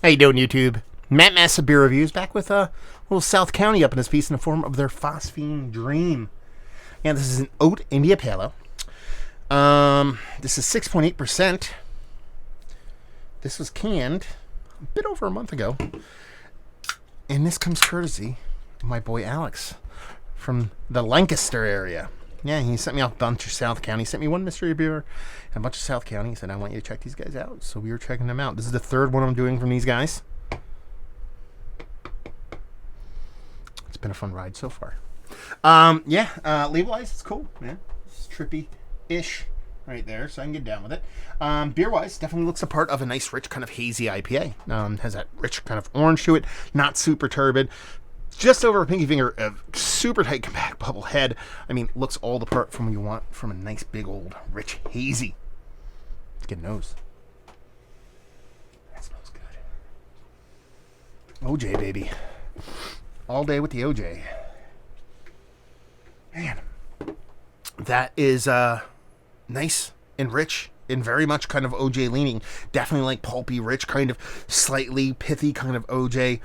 How you doing, YouTube? Matt Massa Beer Reviews back with a little South County up in his piece in the form of their Phosphene Dream. And this is an Oat India Pale Ale. This is 6.8%. This was canned a bit over a month ago. And this comes courtesy of my boy Alex from the Lancaster area. Yeah, he sent me a bunch of South County. He sent me one mystery beer and a bunch of South County. He said, I want you to check these guys out. So we were checking them out. This is the third one I'm doing from these guys. It's been a fun ride so far. Label-wise, it's cool, man. It's trippy-ish right there, so I can get down with it. Beer-wise, definitely looks a part of a nice, rich, kind of hazy IPA. Has that rich kind of orange to it, not super turbid. Just over a pinky finger, a super tight, compact bubble head. I mean, looks all the part from what you want from a nice, big, old, rich, hazy. Let's get a nose. That smells good. OJ, baby. All day with the OJ. Man. That is nice and rich and very much kind of OJ leaning. Definitely like pulpy, rich, kind of slightly pithy kind of OJ.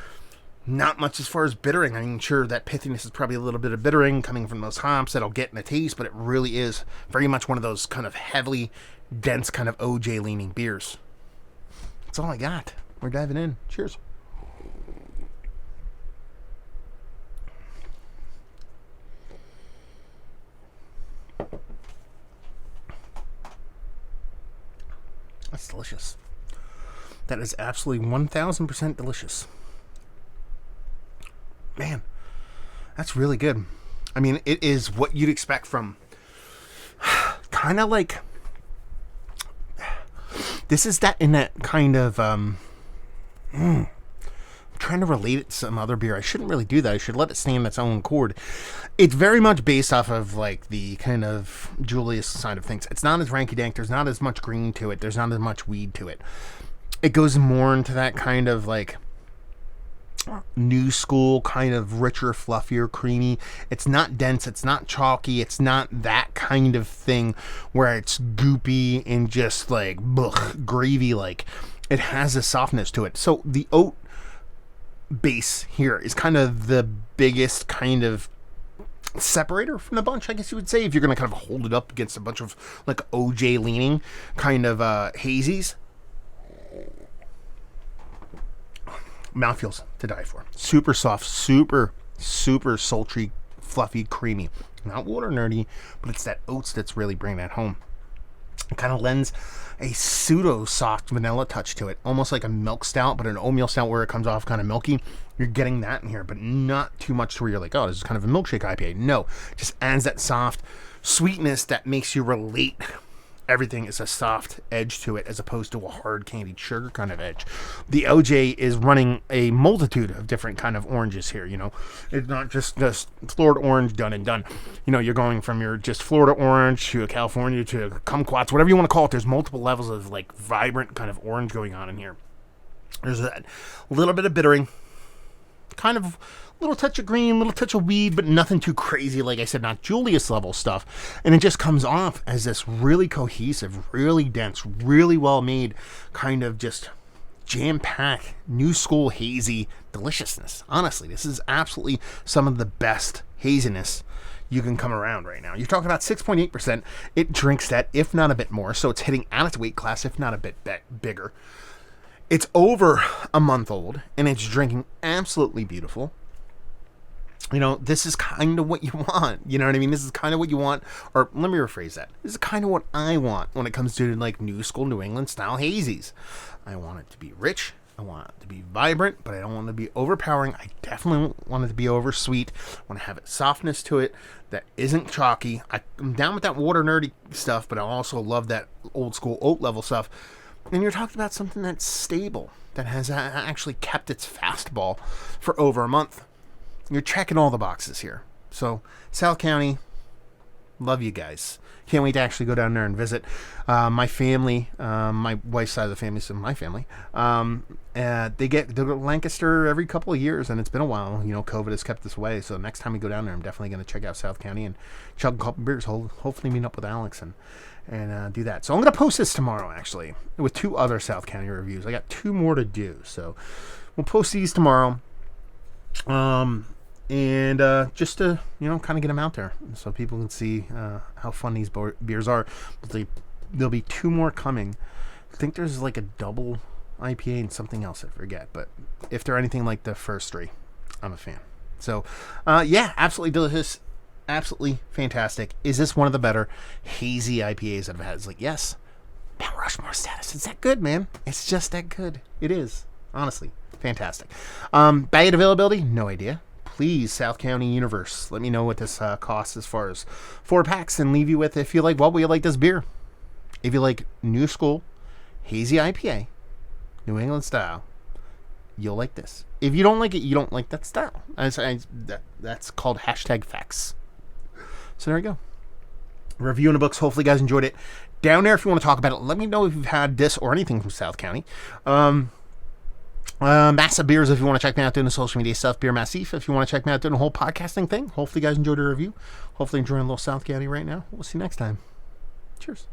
Not much as far as bittering. I mean, sure, that pithiness is probably a little bit of bittering coming from those hops that I'll get in a taste, but it really is very much one of those kind of heavily dense kind of OJ leaning beers. That's all I got. We're diving in. Cheers. That's delicious. That is absolutely 1000% delicious. Man, that's really good. I mean, it is what you'd expect from kind of like, this is that in that kind of, I'm trying to relate it to some other beer. I shouldn't really do that. I should let it stand its own accord. It's very much based off of like the kind of Julius side of things. It's not as ranky-dank. There's not as much green to it. There's not as much weed to it. It goes more into that kind of like new school, kind of richer, fluffier, creamy. It's not dense, it's not chalky, it's not that kind of thing where it's goopy and just like gravy like. It has a softness to it. So the oat base here is kind of the biggest kind of separator from the bunch, I guess you would say, if you're going to kind of hold it up against a bunch of like OJ leaning kind of hazies. Mouthfeels to die for. Super soft, super sultry, fluffy, creamy. Not water nerdy, but it's that oats that's really bringing that home. It kind of lends a pseudo soft vanilla touch to it, almost like a milk stout, but an oatmeal stout where it comes off kind of milky. You're getting that in here, but not too much to where you're like, oh, this is kind of a milkshake IPA. No, just adds that soft sweetness that makes you relate. Everything is a soft edge to it as opposed to a hard candied sugar kind of edge. The OJ is running a multitude of different kind of oranges here, you know. It's not just Florida orange done and done. You know, you're going from your just Florida orange to a California to a kumquats, whatever you want to call it. There's multiple levels of like vibrant kind of orange going on in here. There's a little bit of bittering, kind of little touch of green, little touch of weed, but nothing too crazy. Like I said, not Julius level stuff. And it just comes off as this really cohesive, really dense, really well made kind of just jam-packed, new school hazy deliciousness. Honestly, this is absolutely some of the best haziness you can come around right now. You're talking about 6.8%. It drinks that, if not a bit more. So it's hitting at its weight class, if not a bit bigger. It's over a month old, and it's drinking absolutely beautiful. You know, this is kind of what you want. You know what I mean? This is kind of what you want. Or let me rephrase that. This is kind of what I want when it comes to like new school New England style hazies. I want it to be rich. I want it to be vibrant, but I don't want it to be overpowering. I definitely want it to be over sweet. I want to have a softness to it that isn't chalky. I'm down with that water nerdy stuff, but I also love that old school oat level stuff. And you're talking about something that's stable, that has actually kept its fastball for over a month. You're checking all the boxes here. So, South County, love you guys. Can't wait to actually go down there and visit. My family, my wife's side of the family, so my family, they go to Lancaster every couple of years, and it's been a while. You know, COVID has kept us away. So next time we go down there, I'm definitely going to check out South County and chug a couple beers. Hopefully meet up with Alex and do that. So I'm going to post this tomorrow, actually, with 2 other South County reviews. I got 2 more to do, so we'll post these tomorrow. And just to, kind of get them out there so people can see how fun these beers are. But there'll be 2 more coming. I think there's like a double IPA and something else, I forget. But if they're anything like the first 3, I'm a fan. So, yeah, absolutely delicious. Absolutely fantastic. Is this one of the better hazy IPAs that I've had? It's like, yes, Mount Rushmore status. It's that good, man. It's just that good. It is. Honestly, fantastic. Bag availability? No idea. Please, South County Universe, let me know what this costs as far as 4 packs, and leave you with, if you like, you like this beer. If you like New School Hazy IPA, New England style, you'll like this. If you don't like it, you don't like that style. That's called #facts. So there you go. Review in the books. Hopefully you guys enjoyed it. Down there, if you want to talk about it, let me know if you've had this or anything from South County. Massive Beers, if you want to check me out doing the social media stuff. Beer Massif, if you want to check me out doing the whole podcasting thing. Hopefully you guys enjoyed the review. Hopefully enjoying a little South County right now. We'll see you next time. Cheers.